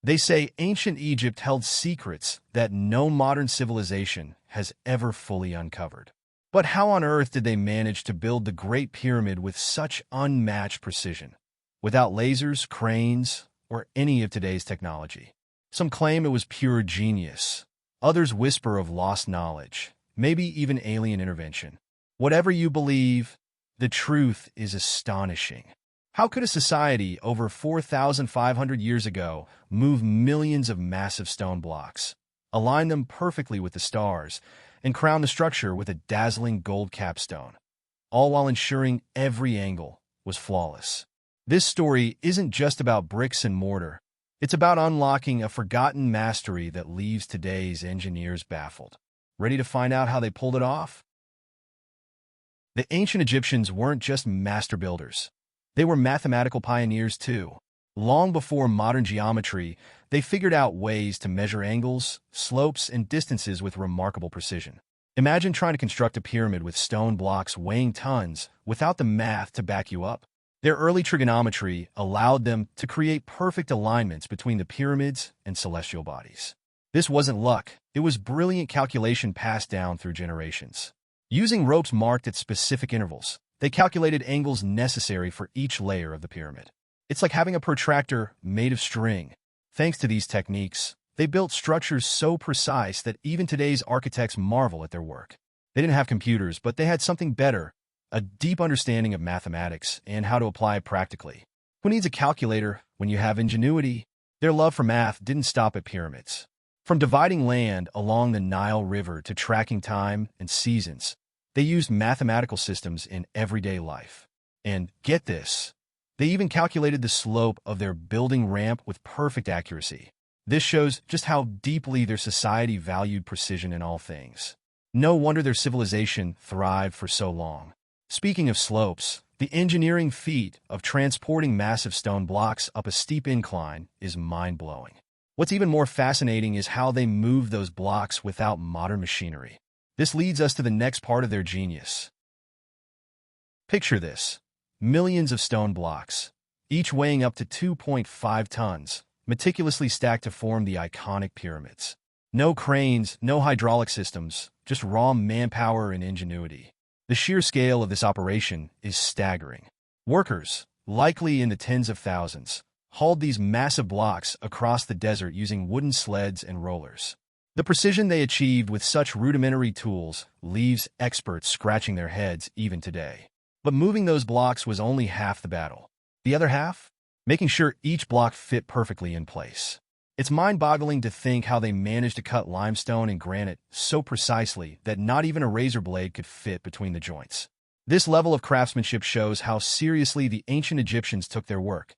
They say ancient Egypt held secrets that no modern civilization has ever fully uncovered. But how on earth did they manage to build the Great Pyramid with such unmatched precision, without lasers, cranes, or any of today's technology? Some claim it was pure genius. Others whisper of lost knowledge, maybe even alien intervention. Whatever you believe, the truth is astonishing. How could a society over 4,500 years ago move millions of massive stone blocks, align them perfectly with the stars, and crown the structure with a dazzling gold capstone, all while ensuring every angle was flawless? This story isn't just about bricks and mortar. It's about unlocking a forgotten mastery that leaves today's engineers baffled. Ready to find out how they pulled it off? The ancient Egyptians weren't just master builders. They were mathematical pioneers too. Long before modern geometry, they figured out ways to measure angles, slopes, and distances with remarkable precision. Imagine trying to construct a pyramid with stone blocks weighing tons without the math to back you up. Their early trigonometry allowed them to create perfect alignments between the pyramids and celestial bodies. This wasn't luck, it was brilliant calculation passed down through generations. Using ropes marked at specific intervals, they calculated angles necessary for each layer of the pyramid. It's like having a protractor made of string. Thanks to these techniques, they built structures so precise that even today's architects marvel at their work. They didn't have computers, but they had something better: a deep understanding of mathematics and how to apply it practically. Who needs a calculator when you have ingenuity? Their love for math didn't stop at pyramids. From dividing land along the Nile River to tracking time and seasons, they used mathematical systems in everyday life. And get this, they even calculated the slope of their building ramp with perfect accuracy. This shows just how deeply their society valued precision in all things. No wonder their civilization thrived for so long. Speaking of slopes, the engineering feat of transporting massive stone blocks up a steep incline is mind-blowing. What's even more fascinating is how they moved those blocks without modern machinery. This leads us to the next part of their genius. Picture this: millions of stone blocks, each weighing up to 2.5 tons, meticulously stacked to form the iconic pyramids. No cranes, no hydraulic systems, just raw manpower and ingenuity. The sheer scale of this operation is staggering. Workers, likely in the tens of thousands, hauled these massive blocks across the desert using wooden sleds and rollers. The precision they achieved with such rudimentary tools leaves experts scratching their heads even today. But moving those blocks was only half the battle. The other half? Making sure each block fit perfectly in place. It's mind-boggling to think how they managed to cut limestone and granite so precisely that not even a razor blade could fit between the joints. This level of craftsmanship shows how seriously the ancient Egyptians took their work.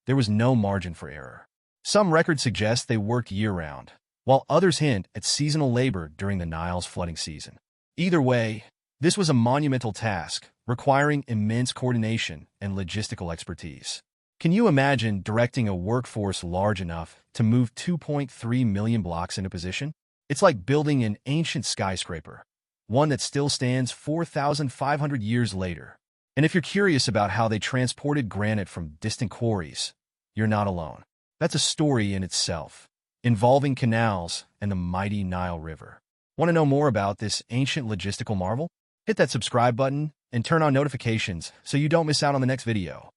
There was no margin for error. Some records suggest they worked year-round, while others hint at seasonal labor during the Nile's flooding season. Either way, this was a monumental task, requiring immense coordination and logistical expertise. Can you imagine directing a workforce large enough to move 2.3 million blocks into position? It's like building an ancient skyscraper, one that still stands 4,500 years later. And if you're curious about how they transported granite from distant quarries, you're not alone. That's a story in itself, involving canals and the mighty Nile River. Want to know more about this ancient logistical marvel? Hit that subscribe button and turn on notifications so you don't miss out on the next video.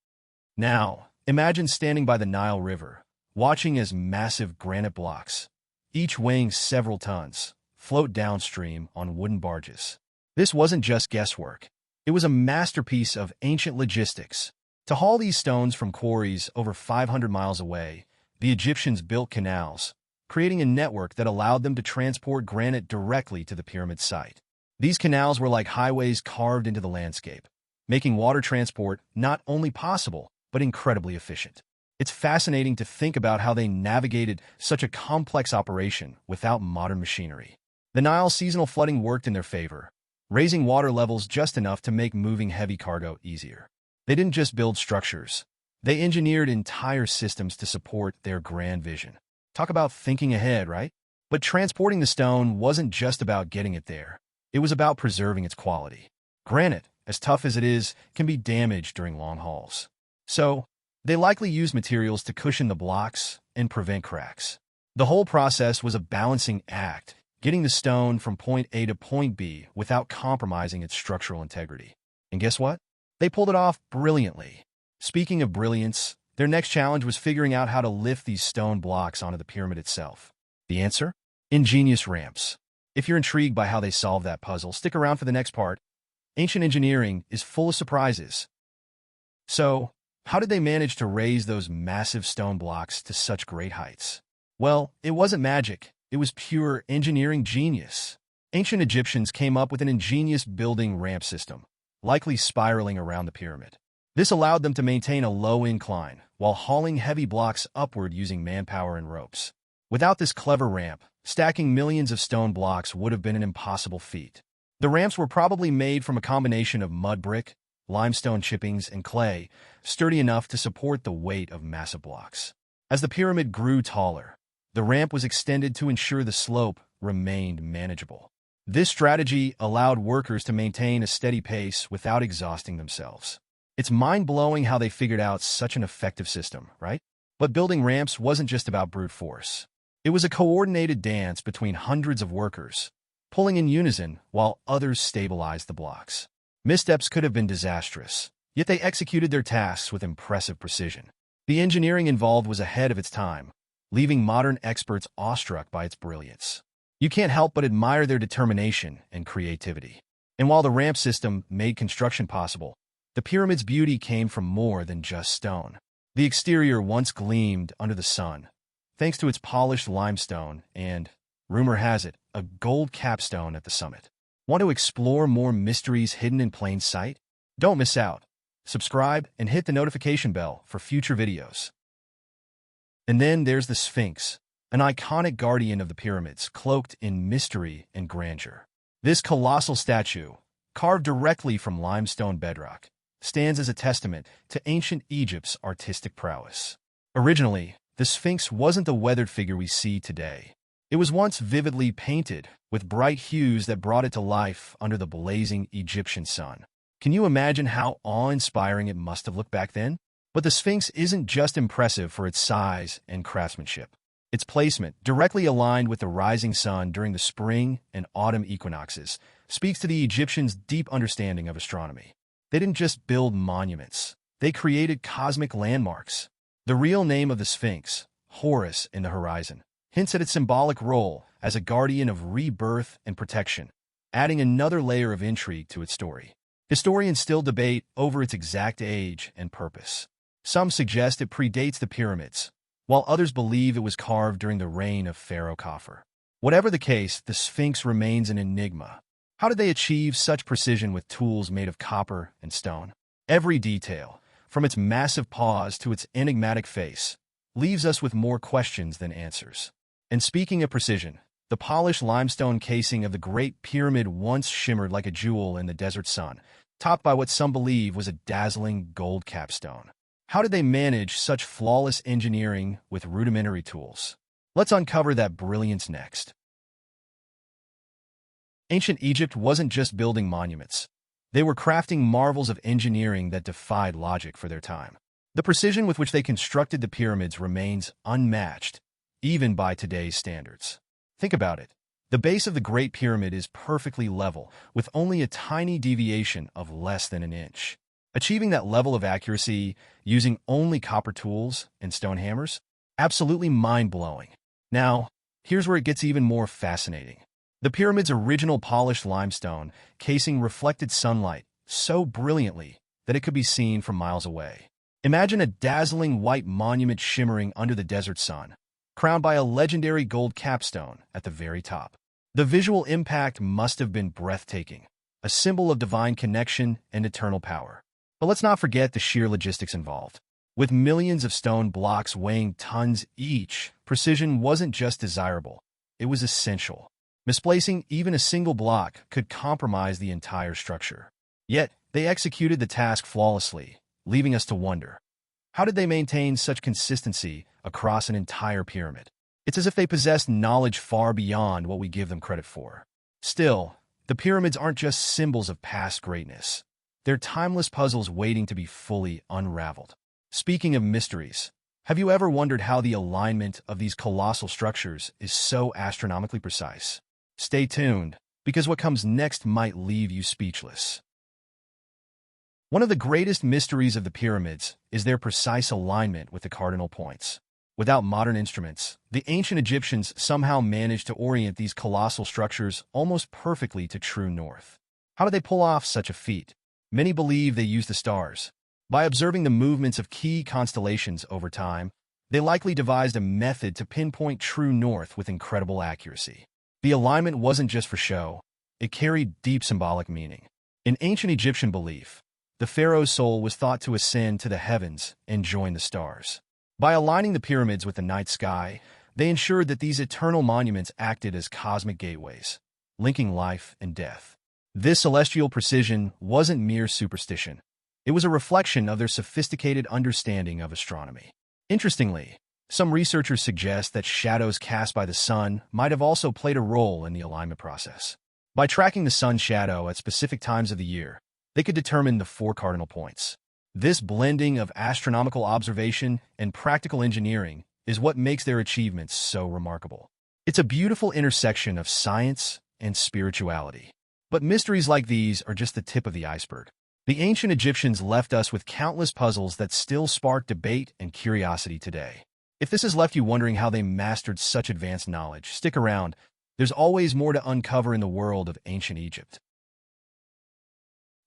Now, imagine standing by the Nile River, watching as massive granite blocks, each weighing several tons, float downstream on wooden barges. This wasn't just guesswork. It was a masterpiece of ancient logistics. To haul these stones from quarries over 500 miles away, the Egyptians built canals, creating a network that allowed them to transport granite directly to the pyramid site. These canals were like highways carved into the landscape, making water transport not only possible, but incredibly efficient. It's fascinating to think about how they navigated such a complex operation without modern machinery. The Nile's seasonal flooding worked in their favor, raising water levels just enough to make moving heavy cargo easier. They didn't just build structures. They engineered entire systems to support their grand vision. Talk about thinking ahead, right? But transporting the stone wasn't just about getting it there. It was about preserving its quality. Granite, as tough as it is, can be damaged during long hauls. So, they likely used materials to cushion the blocks and prevent cracks. The whole process was a balancing act, getting the stone from point A to point B without compromising its structural integrity. And guess what? They pulled it off brilliantly. Speaking of brilliance, their next challenge was figuring out how to lift these stone blocks onto the pyramid itself. The answer? Ingenious ramps. If you're intrigued by how they solved that puzzle, stick around for the next part. Ancient engineering is full of surprises. So, how did they manage to raise those massive stone blocks to such great heights? Well, it wasn't magic. It was pure engineering genius. Ancient Egyptians came up with an ingenious building ramp system, likely spiraling around the pyramid. This allowed them to maintain a low incline while hauling heavy blocks upward using manpower and ropes. Without this clever ramp, stacking millions of stone blocks would have been an impossible feat. The ramps were probably made from a combination of mud brick, limestone chippings, and clay, sturdy enough to support the weight of massive blocks. As the pyramid grew taller, the ramp was extended to ensure the slope remained manageable. This strategy allowed workers to maintain a steady pace without exhausting themselves. It's mind-blowing how they figured out such an effective system, right? But building ramps wasn't just about brute force. It was a coordinated dance between hundreds of workers, pulling in unison while others stabilized the blocks. Missteps could have been disastrous, yet they executed their tasks with impressive precision. The engineering involved was ahead of its time, leaving modern experts awestruck by its brilliance. You can't help but admire their determination and creativity. And while the ramp system made construction possible, the pyramid's beauty came from more than just stone. The exterior once gleamed under the sun, thanks to its polished limestone and, rumor has it, a gold capstone at the summit. Want to explore more mysteries hidden in plain sight? Don't miss out. Subscribe and hit the notification bell for future videos. And then there's the Sphinx, an iconic guardian of the pyramids, cloaked in mystery and grandeur. This colossal statue, carved directly from limestone bedrock, stands as a testament to ancient Egypt's artistic prowess. Originally, the Sphinx wasn't the weathered figure we see today. It was once vividly painted, with bright hues that brought it to life under the blazing Egyptian sun. Can you imagine how awe-inspiring it must have looked back then? But the Sphinx isn't just impressive for its size and craftsmanship. Its placement, directly aligned with the rising sun during the spring and autumn equinoxes, speaks to the Egyptians' deep understanding of astronomy. They didn't just build monuments. They created cosmic landmarks. The real name of the Sphinx, Horus in the horizon, hints at its symbolic role as a guardian of rebirth and protection, adding another layer of intrigue to its story. Historians still debate over its exact age and purpose. Some suggest it predates the pyramids, while others believe it was carved during the reign of Pharaoh Khafre. Whatever the case, the Sphinx remains an enigma. How did they achieve such precision with tools made of copper and stone? Every detail, from its massive paws to its enigmatic face, leaves us with more questions than answers. And speaking of precision, the polished limestone casing of the Great Pyramid once shimmered like a jewel in the desert sun, topped by what some believe was a dazzling gold capstone. How did they manage such flawless engineering with rudimentary tools? Let's uncover that brilliance next. Ancient Egypt wasn't just building monuments. They were crafting marvels of engineering that defied logic for their time. The precision with which they constructed the pyramids remains unmatched, even by today's standards. Think about it. The base of the Great Pyramid is perfectly level, with only a tiny deviation of less than an inch. Achieving that level of accuracy using only copper tools and stone hammers? Absolutely mind-blowing. Now, here's where it gets even more fascinating. The pyramid's original polished limestone casing reflected sunlight so brilliantly that it could be seen from miles away. Imagine a dazzling white monument shimmering under the desert sun, crowned by a legendary gold capstone at the very top. The visual impact must have been breathtaking, a symbol of divine connection and eternal power. But let's not forget the sheer logistics involved. With millions of stone blocks weighing tons each, precision wasn't just desirable, it was essential. Misplacing even a single block could compromise the entire structure. Yet, they executed the task flawlessly, leaving us to wonder, how did they maintain such consistency across an entire pyramid? It's as if they possessed knowledge far beyond what we give them credit for. Still, the pyramids aren't just symbols of past greatness. They're timeless puzzles waiting to be fully unraveled. Speaking of mysteries, Have you ever wondered how the alignment of these colossal structures is so astronomically precise? Stay tuned, because what comes next might leave you speechless. One of the greatest mysteries of the pyramids is their precise alignment with the cardinal points. Without modern instruments, the ancient Egyptians somehow managed to orient these colossal structures almost perfectly to true north. How did they pull off such a feat? Many believe they used the stars. By observing the movements of key constellations over time, they likely devised a method to pinpoint true north with incredible accuracy. The alignment wasn't just for show, it carried deep symbolic meaning. In ancient Egyptian belief, the pharaoh's soul was thought to ascend to the heavens and join the stars. By aligning the pyramids with the night sky, they ensured that these eternal monuments acted as cosmic gateways, linking life and death. This celestial precision wasn't mere superstition. It was a reflection of their sophisticated understanding of astronomy. Interestingly, some researchers suggest that shadows cast by the sun might have also played a role in the alignment process. By tracking the sun's shadow at specific times of the year, they could determine the 4 cardinal points. This blending of astronomical observation and practical engineering is what makes their achievements so remarkable. It's a beautiful intersection of science and spirituality. But mysteries like these are just the tip of the iceberg. The ancient Egyptians left us with countless puzzles that still spark debate and curiosity today. If this has left you wondering how they mastered such advanced knowledge, stick around. There's always more to uncover in the world of ancient Egypt.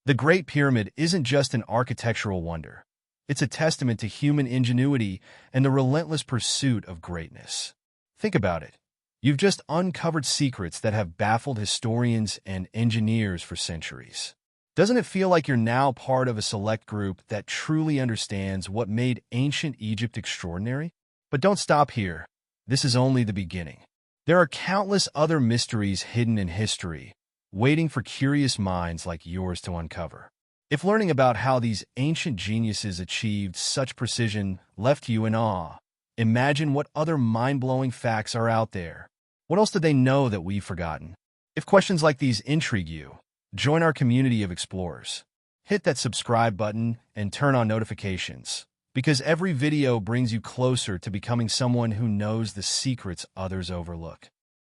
The Great Pyramid isn't just an architectural wonder. It's a testament to human ingenuity and the relentless pursuit of greatness. Think about it. You've just uncovered secrets that have baffled historians and engineers for centuries. Doesn't it feel like you're now part of a select group that truly understands what made ancient Egypt extraordinary? But don't stop here. This is only the beginning. There are countless other mysteries hidden in history, waiting for curious minds like yours to uncover. If learning about how these ancient geniuses achieved such precision left you in awe, imagine what other mind-blowing facts are out there. What else did they know that we've forgotten? If questions like these intrigue you, join our community of explorers. Hit that subscribe button and turn on notifications, because every video brings you closer to becoming someone who knows the secrets others overlook.